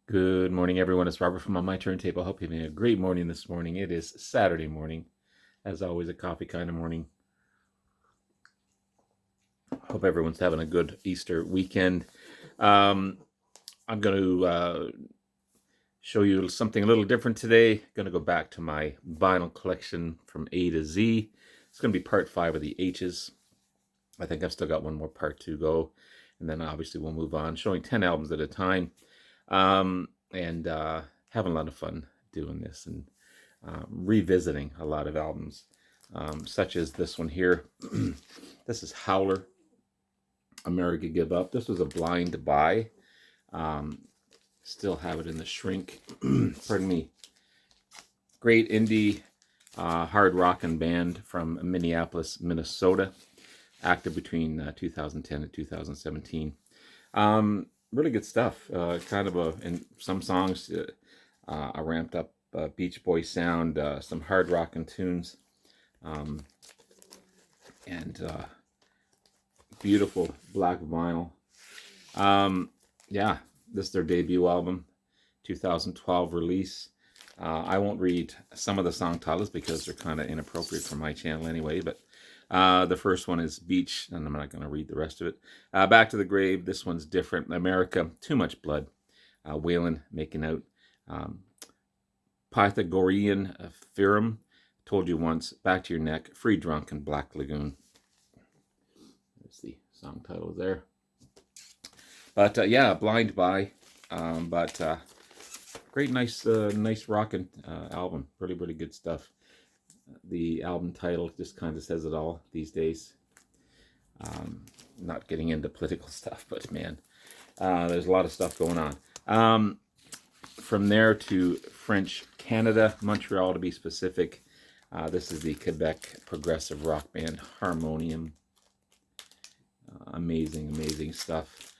Good morning, everyone. It's Robert from On My Turntable. I hope you're having a great morning this morning. It is Saturday morning, as always, a coffee kind of morning. Hope everyone's having a good Easter weekend. Um, I'm going to show you something a little different today. Going to go back to my vinyl collection from A to Z. It's going to be part 5 of the H's. I think I've still got one more part to go, and then obviously we'll move on, showing 10 albums at a time. And having a lot of fun doing this and revisiting a lot of albums, such as this one here. This is Howler, America Give Up. This was a blind buy. Still have it in the shrink. Pardon me. Great indie hard rockin' band from Minneapolis, Minnesota. Active between 2010 and 2017. Really good stuff. Kind of in some songs, a ramped up Beach Boy sound, some hard rockin' tunes, and beautiful black vinyl. Yeah, this is their debut album, 2012 release. I won't read some of the song titles because they're kind of inappropriate for my channel anyway, but the first one is Beach, and I'm not going to read the rest of it. Back to the Grave, this one's different. America, Too Much Blood. Waylon, Making Out. Pythagorean Theorem, Told You Once, Back to Your Neck, Free Drunk, and Black Lagoon. There's the song title there. But yeah, blind buy. But great, nice rockin' album. Really good stuff. The album title just kind of says it all these days. Not getting into political stuff, but man, there's a lot of stuff going on. From there to French Canada, Montreal to be specific. This is the Quebec progressive rock band Harmonium. Amazing stuff.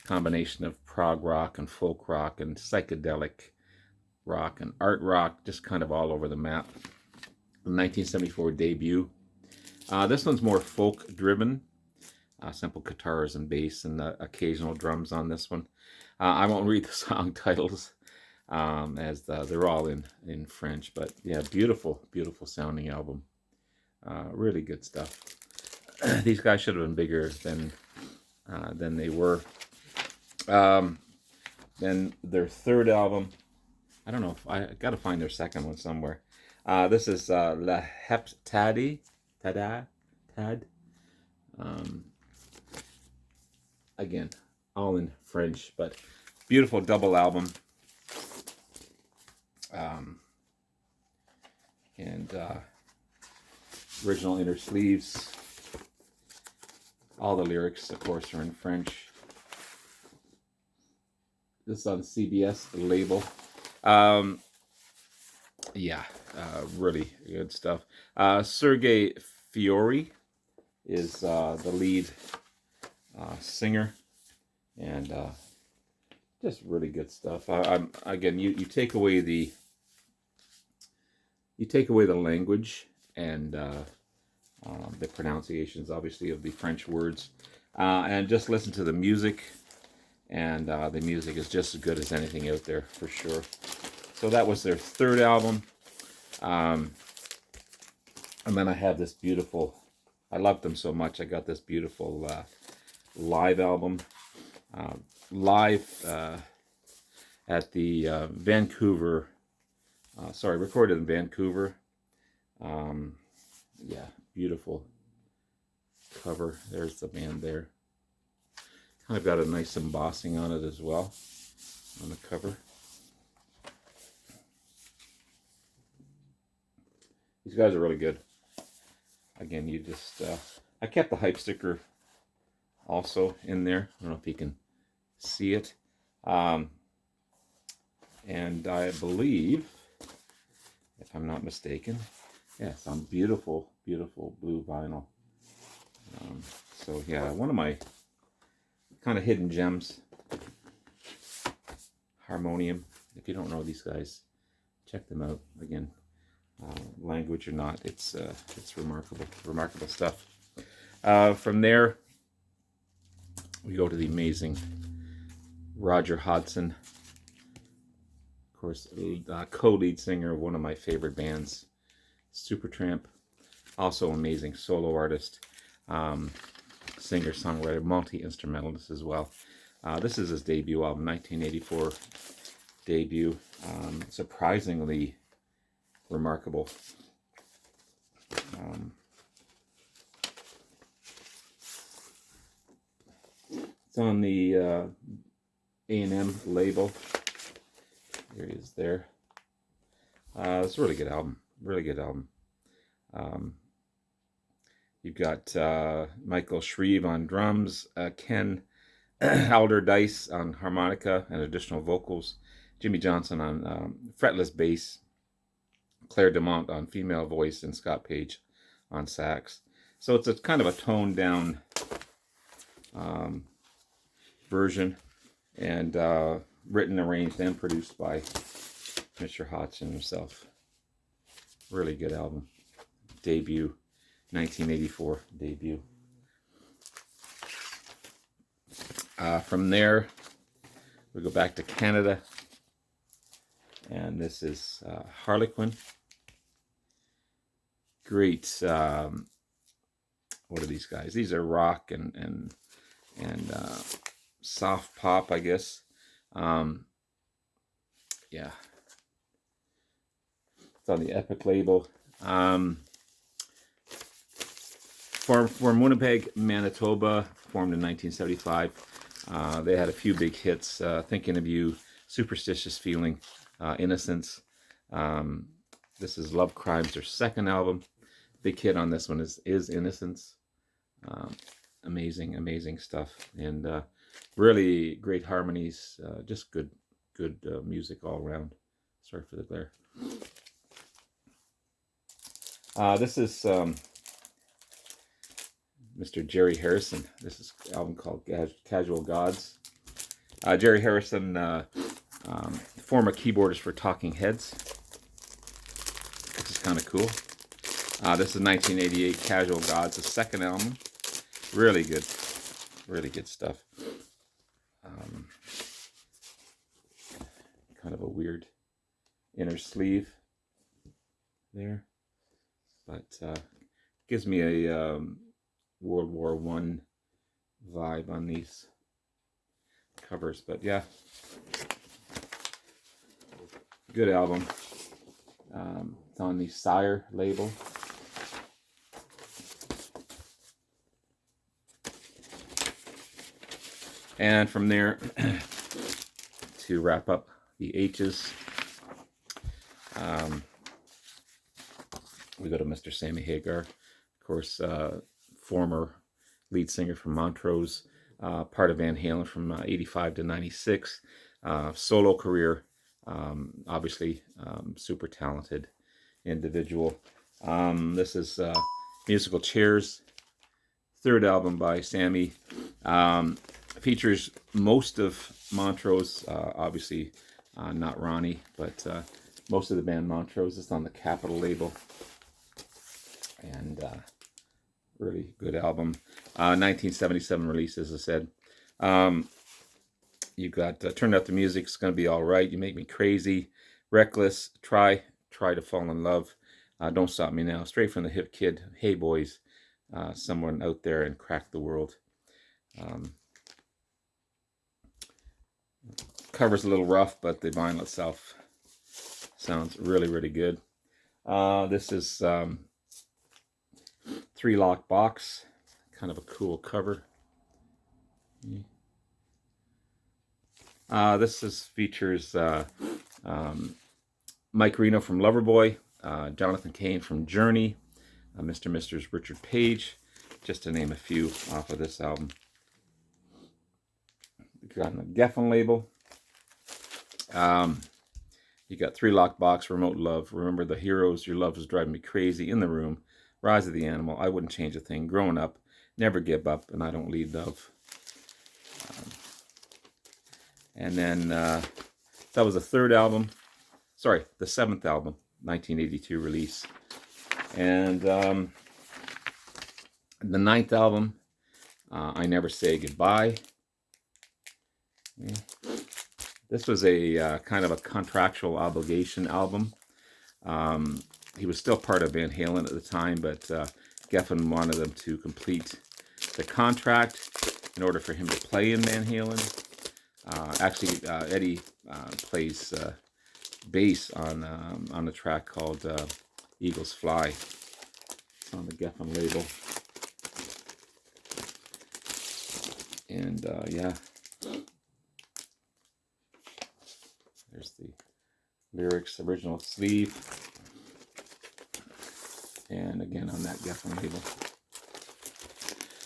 Combination of prog rock and folk rock and psychedelic rock and art rock, just kind of all over the map. 1974 debut. This one's more folk driven. Simple guitars and bass and occasional drums on this one. I won't read the song titles as they're all in French, but yeah, beautiful sounding album. Really good stuff. These guys should have been bigger than they were. Then their third album, I don't know if I got to find their second one somewhere. This is La Heptade, Tad. Again, all in French, but beautiful double album. And original inner sleeves. All the lyrics, of course, are in French. This is on CBS label. Yeah, really good stuff. Sergei Fiori is the lead singer, and just really good stuff. Again, you take away the language and the pronunciations, obviously, of the French words, and just listen to the music. And the music is just as good as anything out there, for sure. So that was their third album. And then I have this beautiful, I loved them so much, I got this beautiful live album. Live at the Vancouver, recorded in Vancouver. Yeah, beautiful cover. There's the band there. Kind of got a nice embossing on it as well, on the cover. These guys are really good. Again, you just, I kept the hype sticker also in there. I don't know if you can see it. And I believe, if I'm not mistaken, yeah, some beautiful blue vinyl. So yeah, one of my kind of hidden gems. Harmonium. If you don't know these guys, check them out. Again, language or not, it's remarkable stuff. From there, we go to the amazing Roger Hodgson, of course, co-lead singer of one of my favorite bands, Supertramp. Also amazing solo artist, singer, songwriter, multi-instrumentalist as well. This is his debut album, 1984 debut. Surprisingly remarkable. It's on the A&M label. There he is there. It's a really good album. Really good album. You've got Michael Shreve on drums, Ken Alderdice on harmonica and additional vocals, Jimmy Johnson on fretless bass, Claire Demont on female voice, and Scott Page on sax. So it's a kind of a toned down version, and written, arranged, and produced by Mr. Hodgson himself. Really good album. Debut, 1984 debut. From there, we go back to Canada, and this is Harlequin. Great. What are these guys? These are rock and soft pop, I guess. Yeah, it's on the Epic label. From Winnipeg, Manitoba, formed in 1975. They had a few big hits, Thinking of You, Superstitious Feeling, Innocence. This is Love Crimes, their second album. Big hit on this one is Innocence. Amazing stuff, and really great harmonies, just good music all around. Sorry for the glare. This is Mr. Jerry Harrison. This is an album called Casual Gods. Jerry Harrison, former keyboardist for Talking Heads. This is kind of cool. This is 1988 Casual Gods, the second album. Really good stuff. Kind of a weird inner sleeve there, but gives me a World War I vibe on these covers. But yeah, good album. It's on the Sire label. And from there, to wrap up the H's, we go to Mr. Sammy Hagar, of course, former lead singer from Montrose, part of Van Halen from 85 to 96, solo career, obviously super talented individual. This is Musical Chairs, third album by Sammy. Features most of Montrose, obviously not Ronnie, but most of the band Montrose. It's on the Capitol label, and really good album. 1977 release, as I said. You got Turned Out the Music's Gonna Be All Right, You Make Me Crazy, Reckless, Try to Fall in Love, Don't Stop Me Now, Straight from the Hip Kid, Hey Boys, Someone Out There, and Crack the World. Cover's a little rough, but the vinyl itself sounds really good. This is 3-lock box, kind of a cool cover. This features Mike Reno from Loverboy, Jonathan Cain from Journey, Mr. Misters Richard Page, just to name a few off of this album. We got on the Geffen label. You got 3-lock box, Remote Love, Remember the Heroes, Your Love Is Driving Me Crazy, In the Room, Rise of the Animal, I Wouldn't Change a Thing, Growing Up, Never Give Up, and I Don't Lead Love. And then that was the third album. Sorry, the 7th album, 1982 release. And the 9th album, I Never Say Goodbye. Yeah. This was a kind of a contractual obligation album. He was still part of Van Halen at the time, but Geffen wanted them to complete the contract in order for him to play in Van Halen. Actually, Eddie plays bass on the track called Eagles Fly. It's on the Geffen label. And yeah, there's the lyrics, original sleeve. And again on that Geffen label.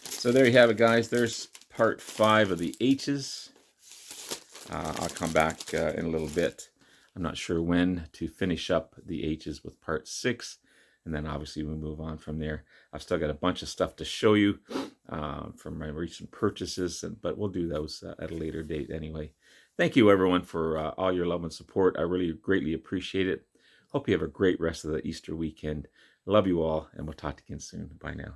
So there you have it, guys. There's part 5 of the H's. I'll come back in a little bit. I'm not sure when to finish up the H's with part 6. And then obviously we move on from there. I've still got a bunch of stuff to show you from my recent purchases, but we'll do those at a later date anyway. Thank you, everyone, for all your love and support. I really greatly appreciate it. Hope you have a great rest of the Easter weekend. Love you all, and we'll talk again soon. Bye now.